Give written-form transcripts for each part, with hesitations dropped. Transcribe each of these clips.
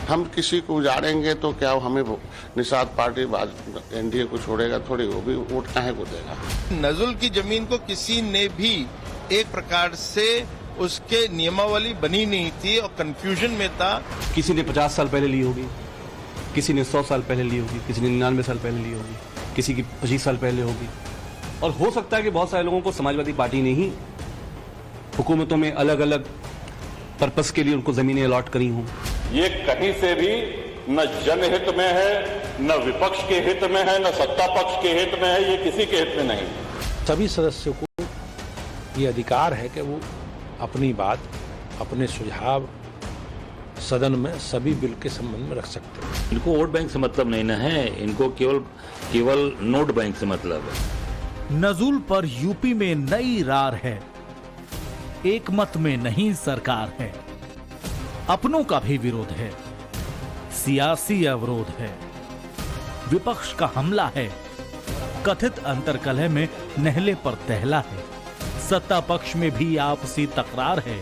हम किसी को उजाड़ेंगे तो क्या हमें निषाद पार्टी एनडीए को छोड़ेगा थोड़ी, वो भी वोट काहे को देगा। नजुल की जमीन को किसी ने भी एक प्रकार से उसके नियमावली बनी नहीं थी और कंफ्यूजन में था। किसी ने 50 साल पहले ली होगी, किसी ने 100 साल पहले ली होगी, किसी ने 99 साल पहले ली होगी, किसी की 25 साल पहले होगी, और हो सकता है कि बहुत सारे लोगों को समाजवादी पार्टी ने ही हुकूमतों में अलग अलग पर्पस के लिए उनको जमीनें अलॉट करी हों। ये कहीं से भी न जनहित में है, न विपक्ष के हित में है, न सत्ता पक्ष के हित में है, ये किसी के हित में नहीं। सभी सदस्यों को ये अधिकार है कि वो अपनी बात, अपने सुझाव सदन में सभी बिल के संबंध में रख सकते हैं। इनको वोट बैंक से मतलब नहीं ना है, इनको केवल नोट बैंक से मतलब है। नजुल पर यूपी में नई रार है, एक मत में नहीं सरकार है, अपनों का भी विरोध है, सियासी अवरोध है, विपक्ष का हमला है, कथित अंतर्कलह में नहले पर तहला है, सत्ता पक्ष में भी आपसी तकरार है,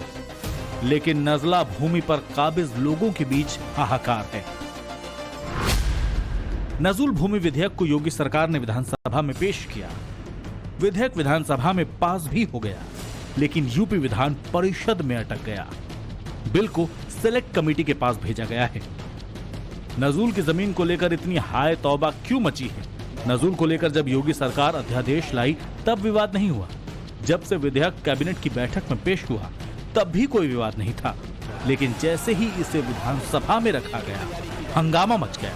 लेकिन नजला भूमि पर काबिज लोगों के बीच हाहाकार है। नजुल भूमि विधेयक को योगी सरकार ने विधानसभा में पेश किया। विधेयक विधानसभा में पास भी हो गया, लेकिन यूपी विधान परिषद में अटक गया। बिल को सेलेक्ट कमेटी के पास भेजा गया है। नजुल की जमीन को लेकर इतनी हाय तौबा क्यों मची है? नजुल को लेकर जब योगी सरकार अध्यादेश लाई तब विवाद नहीं हुआ। जब से विधेयक कैबिनेट की बैठक में पेश हुआ तब भी कोई विवाद नहीं था, लेकिन जैसे ही इसे विधानसभा में रखा गया हंगामा मच गया।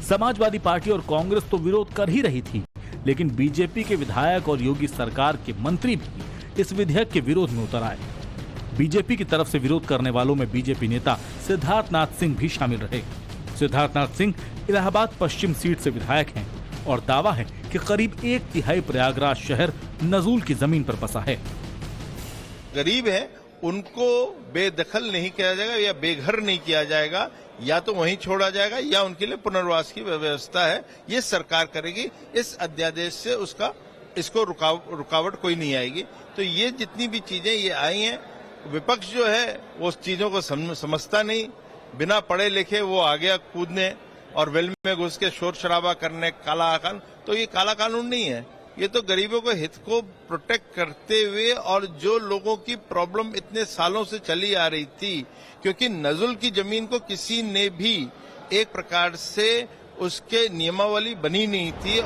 समाजवादी पार्टी और कांग्रेस तो विरोध कर ही रही थी, लेकिन बीजेपी के विधायक और योगी सरकार के मंत्री भी इस विधेयक के विरोध में उतर आए। बीजेपी की तरफ से विरोध करने वालों में बीजेपी नेता सिद्धार्थनाथ सिंह भी शामिल रहे। सिद्धार्थनाथ सिंह इलाहाबाद पश्चिम सीट से विधायक हैं और दावा है कि करीब 1/3 प्रयागराज शहर नजुल की जमीन पर बसा है। गरीब है उनको बेदखल नहीं किया जाएगा या बेघर नहीं किया जाएगा, या तो वहीं छोड़ा जाएगा या उनके लिए पुनर्वास की व्यवस्था है, ये सरकार करेगी। इस अध्यादेश से इसको रुकावट कोई नहीं आएगी। तो ये जितनी भी चीजें ये आई हैं, विपक्ष जो है वो उस चीजों को समझता नहीं, बिना पढ़े लिखे वो आ गया कूदने और वेल में घुस के शोर शराबा करने, काला कानून। तो ये काला कानून नहीं है, ये तो गरीबों के हित को प्रोटेक्ट करते हुए, और जो लोगों की प्रॉब्लम इतने सालों से चली आ रही थी, क्योंकि नजुल की जमीन को किसी ने भी एक प्रकार से उसके नियमावली बनी नहीं थी।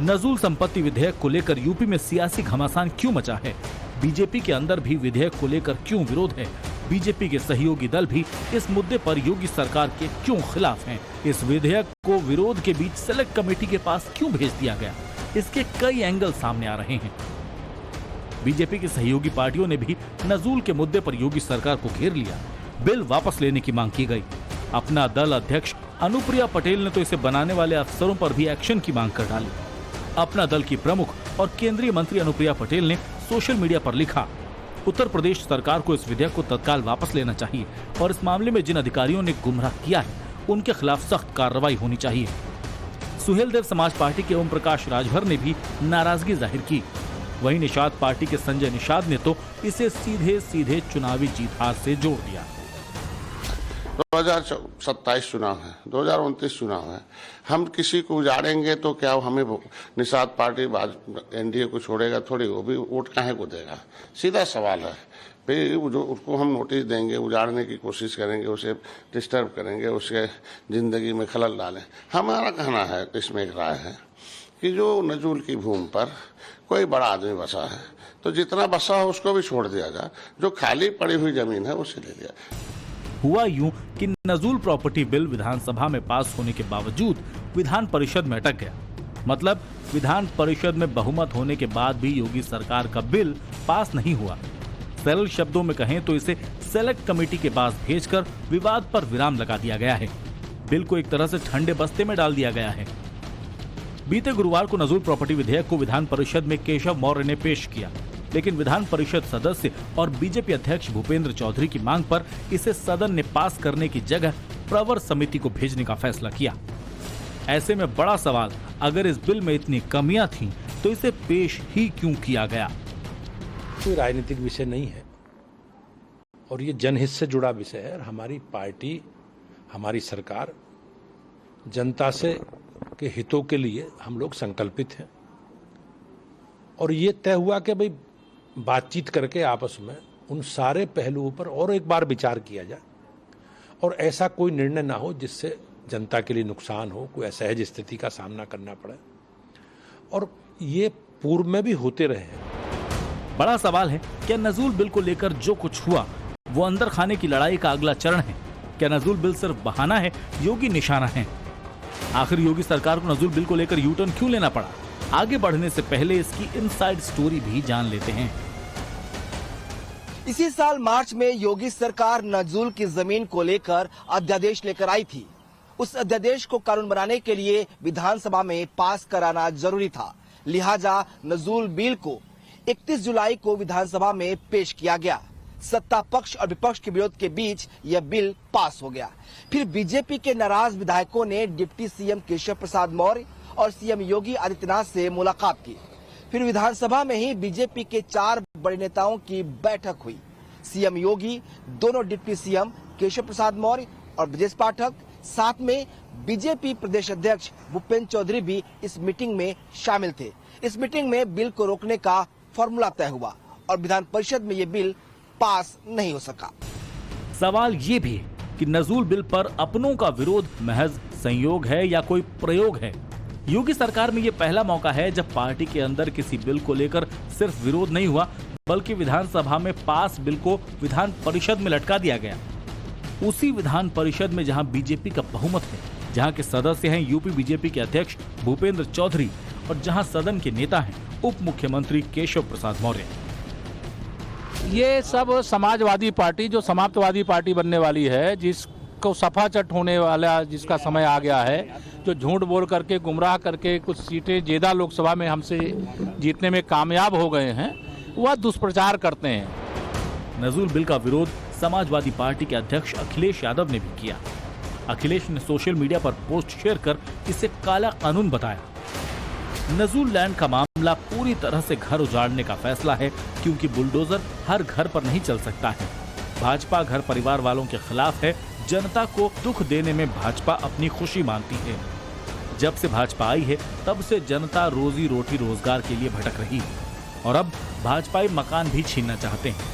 नजुल संपत्ति विधेयक को लेकर यूपी में सियासी घमासान क्यों मचा है? बीजेपी के अंदर भी विधेयक को लेकर क्यों विरोध है? बीजेपी के सहयोगी दल भी इस मुद्दे पर योगी सरकार के क्यों खिलाफ हैं? इस विधेयक को विरोध के बीच सेलेक्ट कमेटी के पास क्यों भेज दिया गया? इसके कई एंगल सामने आ रहे हैं। बीजेपी की सहयोगी पार्टियों ने भी नजुल के मुद्दे पर योगी सरकार को घेर लिया। बिल वापस लेने की मांग की गई। अपना दल अध्यक्ष अनुप्रिया पटेल ने तो इसे बनाने वाले अफसरों पर भी एक्शन की मांग कर डाली। अपना दल की प्रमुख और केंद्रीय मंत्री अनुप्रिया पटेल ने सोशल मीडिया पर लिखा, उत्तर प्रदेश सरकार को इस विधेयक को तत्काल वापस लेना चाहिए और इस मामले में जिन अधिकारियों ने गुमराह किया है उनके खिलाफ सख्त कार्रवाई होनी चाहिए। सुहेलदेव समाज पार्टी के ओम प्रकाश राजभर ने भी नाराजगी जाहिर की। वहीं निषाद पार्टी के संजय निषाद ने तो इसे सीधे सीधे चुनावी जीत हार से जोड़ दिया। 2027 चुनाव है, 2029 चुनाव है, हम किसी को उजाड़ेंगे तो क्या हमें निषाद पार्टी एनडीए को छोड़ेगा थोड़ी, वो भी वोट काहे को देगा। सीधा सवाल है। फिर जो उसको हम नोटिस देंगे, उजाड़ने की कोशिश करेंगे, उसे डिस्टर्ब करेंगे, उसके जिंदगी में खलल डालें। हमारा कहना है, इसमें एक राय है कि जो नजुल की भूमि पर कोई बड़ा आदमी बसा है तो जितना बसा हो उसको भी छोड़ दिया जाए, जो खाली पड़ी हुई जमीन है उसे ले दिया। हुआ यूं कि नजुल प्रॉपर्टी बिल विधानसभा में पास होने के बावजूद विधान परिषद में अटक गया। मतलब विधान परिषद में बहुमत होने के बाद भी योगी सरकार का बिल पास नहीं हुआ। सरल शब्दों में कहें तो इसे सेलेक्ट कमेटी के पास भेजकर विवाद पर विराम लगा दिया गया है। बिल को एक तरह से ठंडे बस्ते में डाल दिया गया है। बीते गुरुवार को नजुल प्रॉपर्टी विधेयक को विधान परिषद में केशव मौर्य ने पेश किया, लेकिन विधान परिषद सदस्य और बीजेपी अध्यक्ष भूपेंद्र चौधरी की मांग पर इसे सदन ने पास करने की जगह प्रवर समिति को भेजने का फैसला किया। ऐसे में बड़ा सवाल, अगर इस बिल में इतनी कमियां थीं, तो इसे पेश ही क्यों किया गया? कोई राजनीतिक विषय नहीं है और ये जनहित से जुड़ा विषय है। हमारी पार्टी हमारी सरकार जनता से के हितों के लिए हम लोग संकल्पित हैं और ये तय हुआ कि भाई बातचीत करके आपस में उन सारे पहलुओं पर और एक बार विचार किया जाए और ऐसा कोई निर्णय ना हो जिससे जनता के लिए नुकसान हो, कोई असहज स्थिति का सामना करना पड़े, और ये पूर्व में भी होते रहे हैं। बड़ा सवाल है, क्या नजूल बिल को लेकर जो कुछ हुआ वो अंदर खाने की लड़ाई का अगला चरण है? क्या नजूल बिल सिर्फ बहाना है, योगी निशाना है? आखिर योगी सरकार को नजूल बिल को लेकर यू टर्न क्यों लेना पड़ा? आगे बढ़ने से पहले इसकी इनसाइड स्टोरी भी जान लेते हैं। इसी साल मार्च में योगी सरकार नजूल की जमीन को लेकर अध्यादेश लेकर आई थी। उस अध्यादेश को कानून बनाने के लिए विधानसभा में पास कराना जरूरी था, लिहाजा नजूल बिल को 31 जुलाई को विधानसभा में पेश किया गया। सत्ता पक्ष और विपक्ष के विरोध के बीच यह बिल पास हो गया। फिर बीजेपी के नाराज विधायकों ने डिप्टी सीएम केशव प्रसाद मौर्य और सीएम योगी आदित्यनाथ से मुलाकात की। फिर विधानसभा में ही बीजेपी के 4 बड़े नेताओं की बैठक हुई। सीएम योगी, दोनों डिप्टी सीएम केशव प्रसाद मौर्य और ब्रजेश पाठक, साथ में बीजेपी प्रदेश अध्यक्ष भूपेंद्र चौधरी भी इस मीटिंग में शामिल थे। इस मीटिंग में बिल को रोकने का फॉर्मूला तय हुआ और विधान परिषद में ये बिल पास नहीं हो सका। सवाल ये भी है कि नजूल बिल पर अपनों का विरोध महज संयोग है या कोई प्रयोग है? योगी सरकार में ये पहला मौका है जब पार्टी के अंदर किसी बिल को लेकर सिर्फ विरोध नहीं हुआ, बल्कि विधानसभा में पास बिल को विधान परिषद में लटका दिया गया। उसी विधान परिषद में जहां बीजेपी का बहुमत है, जहां के सदस्य हैं यूपी बीजेपी के अध्यक्ष भूपेंद्र चौधरी और जहां सदन के नेता हैं उप मुख्यमंत्री केशव प्रसाद मौर्य। ये सब समाजवादी पार्टी जो समाप्तवादी पार्टी बनने वाली है, जिसको सफाचट होने वाला जिसका समय आ गया है, जो झूठ बोल करके गुमराह करके कुछ सीटें जेदा लोकसभा में हमसे जीतने में कामयाब हो गए हैं, वह दुष्प्रचार करते हैं। नजूल बिल का विरोध समाजवादी पार्टी के अध्यक्ष अखिलेश यादव ने भी किया। अखिलेश ने सोशल मीडिया पर पोस्ट शेयर कर इसे काला कानून बताया। नजूल लैंड का मामला पूरी तरह से घर उजाड़ने का फैसला है, क्योंकि बुलडोजर हर घर पर नहीं चल सकता है। भाजपा घर परिवार वालों के खिलाफ है। जनता को दुख देने में भाजपा अपनी खुशी मानती है। जब से भाजपा आई है तब से जनता रोजी रोटी रोजगार के लिए भटक रही है और अब भाजपाई मकान भी छीनना चाहते हैं।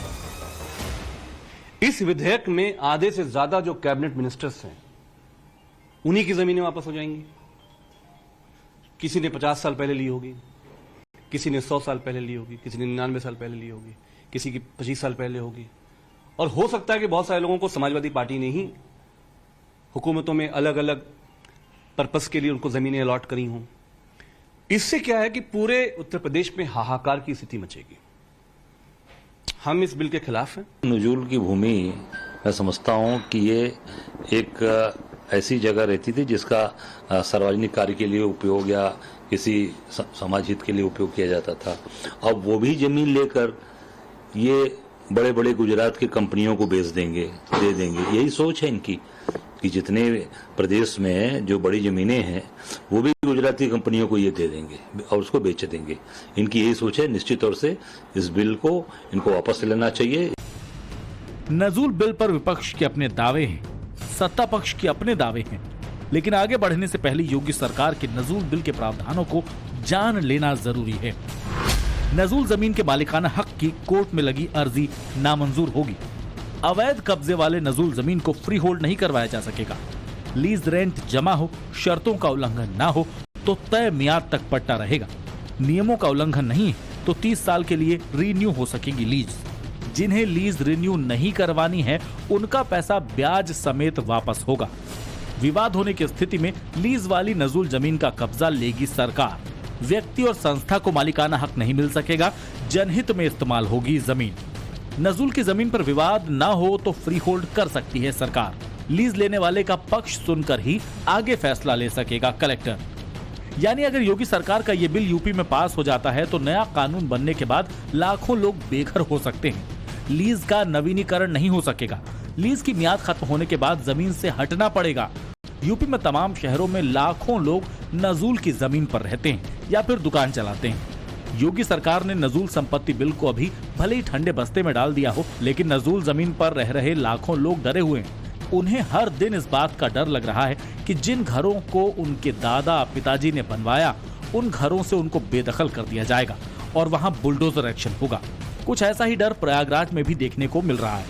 इस विधेयक में आधे से ज्यादा जो कैबिनेट मिनिस्टर्स हैं उन्हीं की जमीनें वापस हो जाएंगी। किसी ने 50 साल पहले ली होगी, किसी ने 100 साल पहले ली होगी, किसी ने 99 साल पहले ली होगी, किसी की 25 साल पहले होगी, और हो सकता है कि बहुत सारे लोगों को समाजवादी पार्टी ने ही हुकूमतों में अलग अलग पर्पस के लिए उनको जमीनें अलॉट करी हों। इससे क्या है कि पूरे उत्तर प्रदेश में हाहाकार की स्थिति मचेगी। हम इस बिल के खिलाफ हैं। नजूल की भूमि मैं समझता हूं कि ये एक ऐसी जगह रहती थी जिसका सार्वजनिक कार्य के लिए उपयोग या किसी समाज हित के लिए उपयोग किया जाता था। अब वो भी जमीन लेकर ये बड़े बड़े गुजरात की कंपनियों को बेच देंगे, दे देंगे। यही सोच है इनकी कि जितने प्रदेश में जो बड़ी जमीनें हैं वो भी गुजराती कंपनियों को ये दे देंगे और उसको बेच देंगे। इनकी यही सोच है। निश्चित तौर से इस बिल को इनको वापस लेना चाहिए। नजूल बिल पर विपक्ष के अपने दावे हैं, सत्ता पक्ष के अपने दावे हैं, लेकिन आगे बढ़ने से पहले योगी सरकार के नजूल बिल के प्रावधानों को जान लेना जरूरी है। नजूल जमीन के मालिकाना हक की कोर्ट में लगी अर्जी नामंजूर होगी। अवैध कब्जे वाले नजूल जमीन को फ्री होल्ड नहीं करवाया जा सकेगा। लीज रेंट जमा हो, शर्तों का उल्लंघन ना हो तो तय मियाद तक पट्टा रहेगा। नियमों का उल्लंघन नहीं तो 30 साल के लिए रीन्यू हो सकेगी लीज। जिन्हें लीज रिन्यू नहीं करवानी है उनका पैसा ब्याज समेत वापस होगा। विवाद होने की स्थिति में लीज वाली नजूल जमीन का कब्जा लेगी सरकार। व्यक्ति और संस्था को मालिकाना हक नहीं मिल सकेगा। जनहित में इस्तेमाल होगी जमीन। नजूल की जमीन पर विवाद ना हो तो फ्री होल्ड कर सकती है सरकार। लीज लेने वाले का पक्ष सुनकर ही आगे फैसला ले सकेगा कलेक्टर। यानी अगर योगी सरकार का ये बिल यूपी में पास हो जाता है तो नया कानून बनने के बाद लाखों लोग बेघर हो सकते हैं। लीज का नवीनीकरण नहीं हो सकेगा। लीज की मियाद खत्म होने के बाद जमीन से हटना पड़ेगा। यूपी में तमाम शहरों में लाखों लोग नजूल की जमीन पर रहते हैं या फिर दुकान चलाते हैं। योगी सरकार ने नजूल संपत्ति बिल को अभी भले ही ठंडे बस्ते में डाल दिया हो, लेकिन नजूल जमीन पर रह रहे लाखों लोग डरे हुए हैं। उन्हें हर दिन इस बात का डर लग रहा है कि जिन घरों को उनके दादा पिताजी ने बनवाया उन घरों से उनको बेदखल कर दिया जाएगा और वहां बुलडोजर एक्शन होगा। कुछ ऐसा ही डर प्रयागराज में भी देखने को मिल रहा है।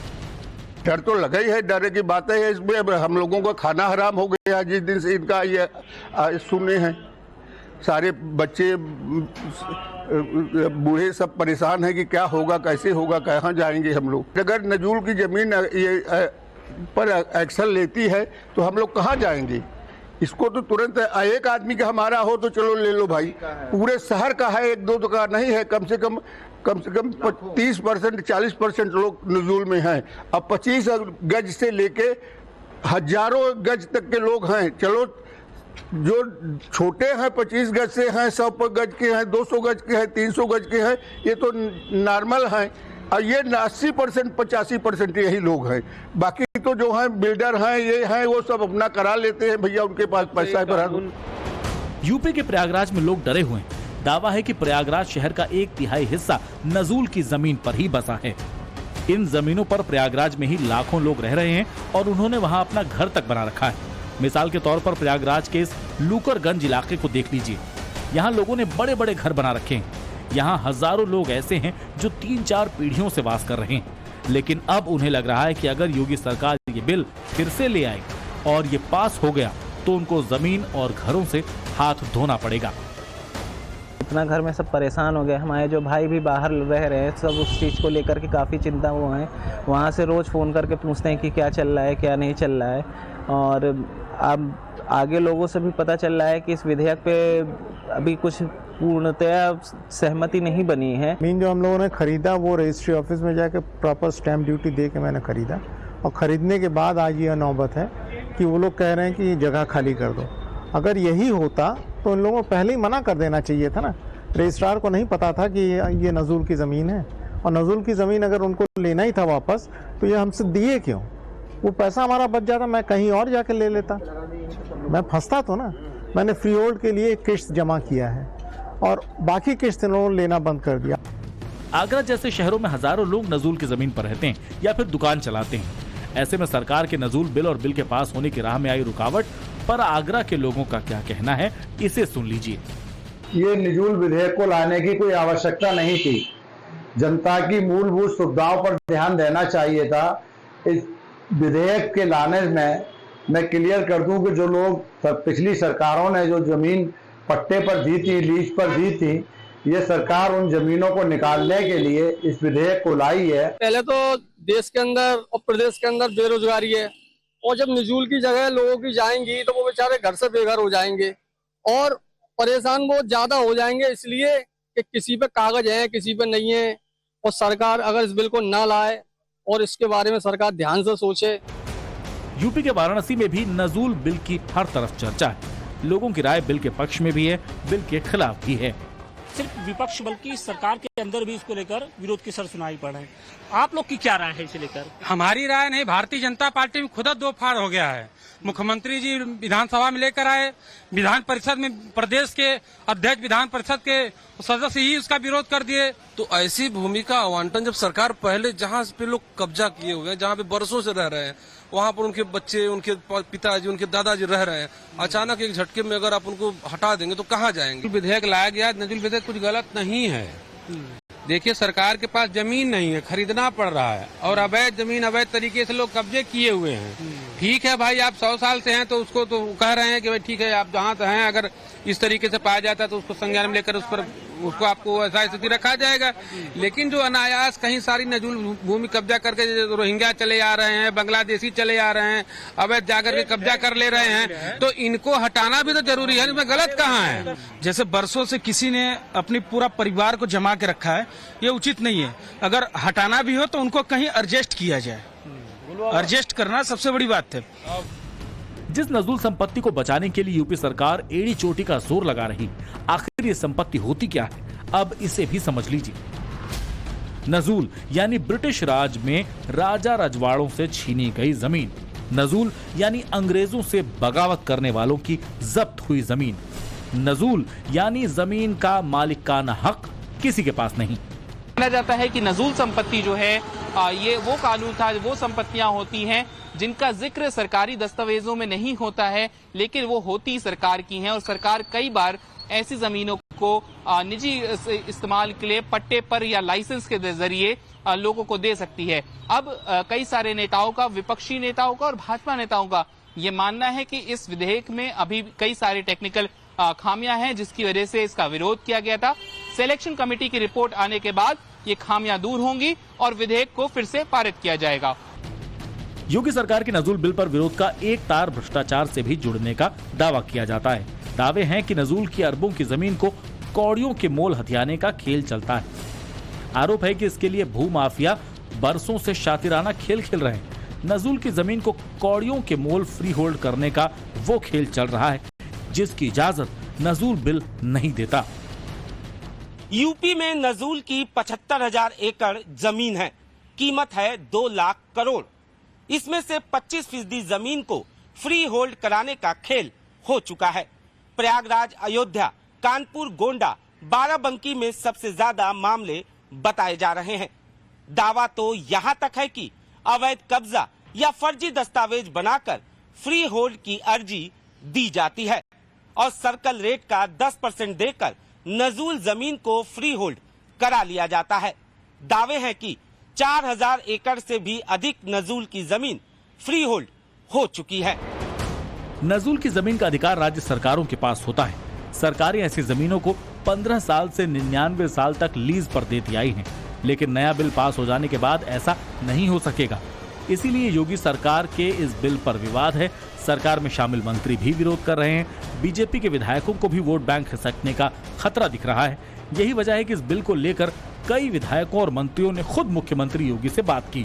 डर तो लगा ही है, डर की बात है। इसमें हम लोगों का खाना हराम हो गया जिस दिन से इनका ये सुने हैं। सारे बच्चे बूढ़े सब परेशान हैं कि क्या होगा, कैसे होगा, कहाँ जाएंगे हम लोग। अगर नजूल की जमीन ये पर एक्शन लेती है तो हम लोग कहाँ जाएंगे। इसको तो तुरंत एक आदमी का हमारा हो तो चलो ले लो भाई, पूरे शहर का है, एक दो का नहीं है। कम से कम 30% 40% लोग नजूल में हैं। अब 25 गज से लेके हजारों गज तक के लोग हैं। चलो जो छोटे हैं 25 गज से हैं, 100 गज के हैं, 200 गज के हैं, 300 गज के हैं, ये तो नॉर्मल हैं। और ये 80% 85% यही लोग हैं। बाकी तो जो हैं बिल्डर हैं, ये हैं, वो सब अपना करा लेते हैं भैया, उनके पास पैसा है। यूपी के प्रयागराज में लोग डरे हुए हैं। दावा है कि प्रयागराज शहर का 1/3 हिस्सा नजूल की जमीन पर ही बसा है। इन जमीनों पर प्रयागराज में ही लाखों लोग रह रहे हैं और उन्होंने वहां अपना घर तक बना रखा है। मिसाल के तौर पर प्रयागराज के इस लूकरगंज इलाके को देख लीजिए। यहाँ लोगों ने बड़े बड़े घर बना रखे हैं। यहाँ हजारों लोग ऐसे हैं जो 3-4 पीढ़ियों से वास कर रहे हैं। लेकिन अब उन्हें लग रहा है कि अगर योगी सरकार ये बिल फिर से ले आए और ये पास हो गया तो उनको जमीन और घरों से हाथ धोना पड़ेगा। इतना घर में सब परेशान हो गए। हमारे जो भाई भी बाहर रह रहे हैं, सब उस चीज़ को लेकर के काफ़ी चिंता वो हैं। वहाँ से रोज़ फ़ोन करके पूछते हैं कि क्या चल रहा है, क्या नहीं चल रहा है। और अब आगे लोगों से भी पता चल रहा है कि इस विधेयक पे अभी कुछ पूर्णतया सहमति नहीं बनी है। मीन जो हम लोगों ने खरीदा वो रजिस्ट्री ऑफिस में जाकर प्रॉपर स्टैम्प ड्यूटी दे के मैंने खरीदा, और ख़रीदने के बाद आज यह नौबत है कि वो लोग कह रहे हैं कि जगह खाली कर दो। अगर यही होता तो उन लोगों को पहले ही मना कर देना चाहिए था ना। रजिस्ट्रार को नहीं पता था कि ये नजूल की ज़मीन है, और नजूल की ज़मीन अगर उनको लेना ही था वापस तो ये हमसे दिए क्यों? वो पैसा हमारा बच जाता, मैं कहीं और जाके ले लेता, मैं फंसता तो ना। मैंने फ्री होल्ड के लिए किस्त जमा किया है और बाकी किस्त इन्होंने लेना बंद कर दिया। आगरा जैसे शहरों में हजारों लोग नजूल की जमीन पर रहते हैं या फिर दुकान चलाते हैं। ऐसे में सरकार के नजूल बिल और बिल के पास होने की राह में आई रुकावट पर आगरा के लोगों का क्या कहना है, इसे सुन लीजिए। ये नजूल विधेयक को लाने की कोई आवश्यकता नहीं थी। जनता की मूलभूत सुविधाओं पर ध्यान देना चाहिए था। इस विधेयक के लाने में मैं क्लियर कर दूं कि जो लोग पिछली सरकारों ने जो जमीन पट्टे पर दी थी, लीज पर दी थी, ये सरकार उन जमीनों को निकालने के लिए इस विधेयक को लाई है। पहले तो देश के अंदर और प्रदेश के अंदर बेरोजगारी है, और जब नजूल की जगह लोगों की जाएंगी तो वो बेचारे घर से बेघर हो जाएंगे और परेशान बहुत ज्यादा हो जाएंगे, इसलिए कि किसी पे कागज है, किसी पे नहीं है। और सरकार अगर इस बिल को ना लाए और इसके बारे में सरकार ध्यान से सोचे। यूपी के वाराणसी में भी नजूल बिल की हर तरफ चर्चा है। लोगों की राय बिल के पक्ष में भी है, बिल के खिलाफ भी है। सिर्फ विपक्ष बल्कि सरकार के अंदर भी इसको लेकर विरोध की सर सुनाई पड़ रहे हैं। आप लोग की क्या राय है इसे लेकर? हमारी राय नहीं, भारतीय जनता पार्टी में खुद दो फाड़ हो गया है। मुख्यमंत्री जी विधानसभा में लेकर आए, विधान परिषद में प्रदेश के अध्यक्ष विधान परिषद के सदस्य ही उसका विरोध कर दिए। तो ऐसी भूमि का आवंटन जब सरकार पहले जहाँ पे लोग कब्जा किए हुए हैं, जहाँ पे बरसों से रह रहे हैं, वहाँ पर उनके बच्चे, उनके पिताजी, उनके दादाजी रह रहे हैं, अचानक एक झटके में अगर आप उनको हटा देंगे तो कहाँ जाएंगे? विधेयक लाया गया, नजूल विधेयक कुछ गलत नहीं है। देखिए, सरकार के पास जमीन नहीं है, खरीदना पड़ रहा है, और अवैध जमीन अवैध तरीके से लोग कब्जे किए हुए हैं। ठीक है भाई, आप 100 साल से हैं तो उसको तो कह रहे हैं कि भाई ठीक है, आप जहाँ तो हैं, अगर इस तरीके से पाया जाता है तो उसको संज्ञान में लेकर उसको आपको ऐसा स्थिति रखा जाएगा। लेकिन जो अनायास कहीं सारी नजूल भूमि कब्जा करके रोहिंग्या चले आ रहे हैं, बांग्लादेशी चले आ रहे हैं, अवैध जाकर के कब्जा कर ले रहे हैं, तो इनको हटाना भी तो जरूरी है। इसमें गलत कहाँ है? जैसे बरसों से किसी ने अपनी पूरा परिवार को जमा के रखा है, ये उचित नहीं है। अगर हटाना भी हो तो उनको कहीं एडजस्ट किया जाए। एडजस्ट करना सबसे बड़ी बात है। जिस नजूल संपत्ति को बचाने के लिए यूपी सरकार एड़ी चोटी का जोर लगा रही, आखिर ये संपत्ति होती क्या है, अब इसे भी समझ लीजिए। नजूल यानी ब्रिटिश राज में राजा रजवाड़ों से छीनी गई जमीन। नजूल यानी अंग्रेजों से बगावत करने वालों की जब्त हुई जमीन। नजूल यानी जमीन का मालिकाना हक किसी के पास नहीं। माना जाता है कि नजूल संपत्ति जो है ये वो कानून था, वो संपत्तियां होती हैं जिनका जिक्र सरकारी दस्तावेजों में नहीं होता है, लेकिन वो होती सरकार की हैं और सरकार कई बार ऐसी जमीनों को निजी इस्तेमाल के लिए पट्टे पर या लाइसेंस के जरिए लोगों को दे सकती है। अब कई सारे नेताओं का, विपक्षी नेताओं का और भाजपा नेताओं का ये मानना है कि इस विधेयक में अभी कई सारे टेक्निकल खामियां हैं, जिसकी वजह से इसका विरोध किया गया था। सिलेक्शन कमेटी की रिपोर्ट आने के बाद ये खामियां दूर होंगी और विधेयक को फिर से पारित किया जाएगा। योगी सरकार के नजूल बिल पर विरोध का एक तार भ्रष्टाचार से भी जुड़ने का दावा किया जाता है। दावे हैं कि नजूल की अरबों की जमीन को कौड़ियों के मोल हथियाने का खेल चलता है। आरोप है कि इसके लिए भूमाफिया बरसों से शातिराना खेल खेल रहे हैं। नजूल की जमीन को कौड़ियों के मोल फ्री होल्ड करने का वो खेल चल रहा है जिसकी इजाजत नजूल बिल नहीं देता। यूपी में नजूल की 75,000 एकड़ जमीन है, कीमत है 2 लाख करोड़। इसमें से 25% जमीन को फ्री होल्ड कराने का खेल हो चुका है। प्रयागराज, अयोध्या, कानपुर, गोंडा, बाराबंकी में सबसे ज्यादा मामले बताए जा रहे हैं। दावा तो यहाँ तक है कि अवैध कब्जा या फर्जी दस्तावेज बनाकर फ्री होल्ड की अर्जी दी जाती है और सर्कल रेट का 10% देकर नजूल जमीन को फ्री होल्ड करा लिया जाता है। दावे हैं कि 4,000 एकड़ से भी अधिक नजूल की जमीन फ्री होल्ड हो चुकी है। नजूल की जमीन का अधिकार राज्य सरकारों के पास होता है। सरकारें ऐसी जमीनों को 15 साल से 99 साल तक लीज पर देती आई हैं, लेकिन नया बिल पास हो जाने के बाद ऐसा नहीं हो सकेगा। इसीलिए योगी सरकार के इस बिल पर विवाद है। सरकार में शामिल मंत्री भी विरोध कर रहे हैं। बीजेपी के विधायकों को भी वोट बैंक खिसकने का खतरा दिख रहा है। यही वजह है कि इस बिल को लेकर कई विधायकों और मंत्रियों ने खुद मुख्यमंत्री योगी से बात की।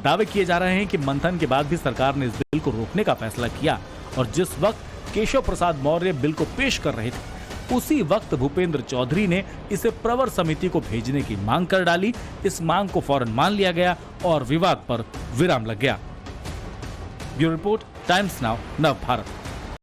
दावे किए जा रहे हैं कि मंथन के बाद भी सरकार ने इस बिल को रोकने का फैसला किया और जिस वक्त केशव प्रसाद मौर्य बिल को पेश कर रहे थे, उसी वक्त भूपेंद्र चौधरी ने इसे प्रवर समिति को भेजने की मांग कर डाली। इस मांग को फौरन मान लिया गया और विवाद पर विराम लग गया। ब्यूरो रिपोर्ट, टाइम्स नाउ, नव भारत।